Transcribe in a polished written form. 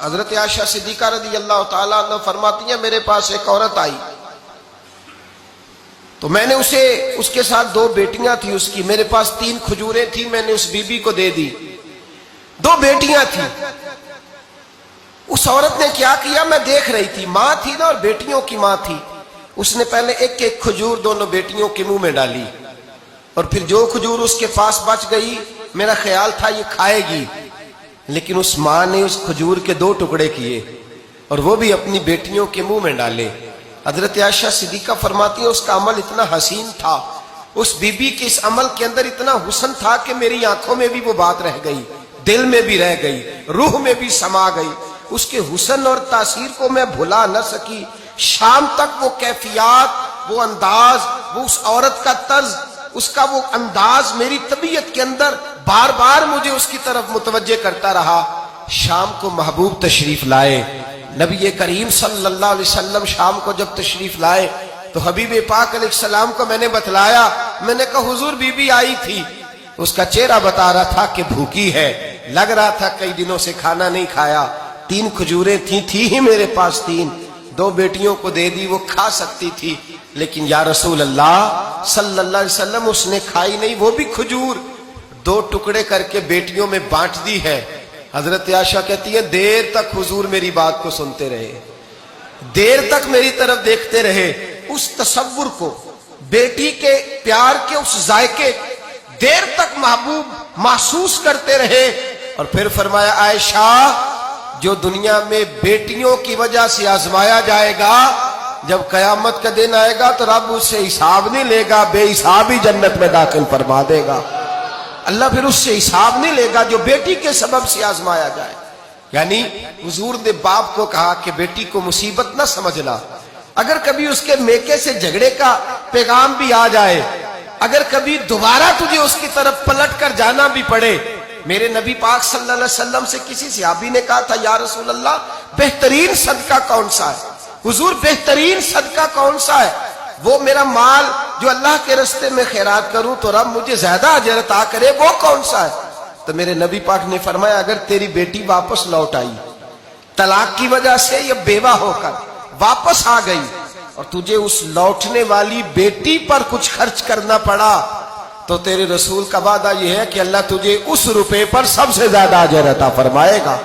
حضرت عائشہ صدیقہ رضی اللہ تعالیٰ عنہ فرماتی ہیں میرے پاس ایک عورت آئی تو میں نے اس کے ساتھ 2 بیٹیاں تھی اس کی، میرے پاس 3 کھجوریں تھی، میں نے اس بی بی کو دے دی، 2 بیٹیاں تھیں۔ اس عورت نے کیا کیا، میں دیکھ رہی تھی، ماں تھی نا اور بیٹیوں کی ماں تھی، اس نے پہلے ایک ایک کھجور دونوں بیٹیوں کے منہ میں ڈالی اور پھر جو کھجور اس کے پاس بچ گئی میرا خیال تھا یہ کھائے گی، لیکن اس ماں نے اس کھجور کے 2 ٹکڑے کیے اور وہ بھی اپنی بیٹیوں کے منہ میں ڈالے۔ حضرت عائشہ صدیقہ فرماتی ہیں اس کا عمل اتنا حسین تھا، اس بی بی کے اس عمل کے اندر اتنا حسن تھا کہ میری آنکھوں میں بھی وہ بات رہ گئی، دل میں بھی رہ گئی، روح میں بھی سما گئی۔ اس کے حسن اور تاثیر کو میں بھلا نہ سکی، شام تک وہ کیفیات، وہ انداز، وہ اس عورت کا طرز، اس کا وہ انداز میری طبیعت کے اندر بار بار مجھے اس کی طرف متوجہ کرتا رہا۔ شام کو محبوب تشریف لائے، نبی کریم صلی اللہ علیہ وسلم شام کو جب تشریف لائے تو حبیب پاک علیہ السلام کو میں نے بتلایا، میں نے کہا حضور بی بی آئی تھی، اس کا چہرہ بتا رہا تھا کہ بھوکی ہے، لگ رہا تھا کئی دنوں سے کھانا نہیں کھایا، 3 کھجوریں تھی ہی میرے پاس 3، 2 بیٹیوں کو دے دی، وہ کھا سکتی تھی، لیکن یا رسول اللہ صلی اللہ علیہ وسلم اس نے کھائی نہیں، وہ بھی کھجور 2 ٹکڑے کر کے بیٹیوں میں بانٹ دی ہے۔ حضرت عائشہ کہتی ہے دیر تک حضور میری بات کو سنتے رہے، دیر تک میری طرف دیکھتے رہے، اس تصور کو، بیٹی کے پیار کے اس ذائقے دیر تک محبوب محسوس کرتے رہے، اور پھر فرمایا عائشہ جو دنیا میں بیٹیوں کی وجہ سے آزمایا جائے گا، جب قیامت کا دن آئے گا تو رب اس سے حساب نہیں لے گا، بے حساب ہی جنت میں داخل فرما دے گا۔ اللہ پھر اس سے حساب نہیں لے گا جو بیٹی کے سبب سے آزمایا جائے۔ یعنی حضور نے باپ کو کہا کہ بیٹی کو مصیبت نہ سمجھنا، اگر کبھی اس کے میکے سے جھگڑے کا پیغام بھی آ جائے، اگر کبھی دوبارہ تجھے اس کی طرف پلٹ کر جانا بھی پڑے، میرے نبی پاک صلی اللہ علیہ وسلم سے کسی صحابی نے کہا تھا یا رسول اللہ بہترین صدقہ کون سا ہے؟ حضور بہترین صدقہ کون سا ہے؟ وہ میرا مال جو اللہ کے راستے میں خیرات کروں تو رب مجھے زیادہ اجر عطا کرے، وہ کون سا ہے؟ تو میرے نبی پاک نے فرمایا اگر تیری بیٹی واپس لوٹ آئی، طلاق کی وجہ سے یا بیوہ ہو کر واپس آ گئی، اور تجھے اس لوٹنے والی بیٹی پر کچھ خرچ کرنا پڑا، تو تیرے رسول کا وعدہ یہ ہے کہ اللہ تجھے اس روپے پر سب سے زیادہ اجر عطا فرمائے گا۔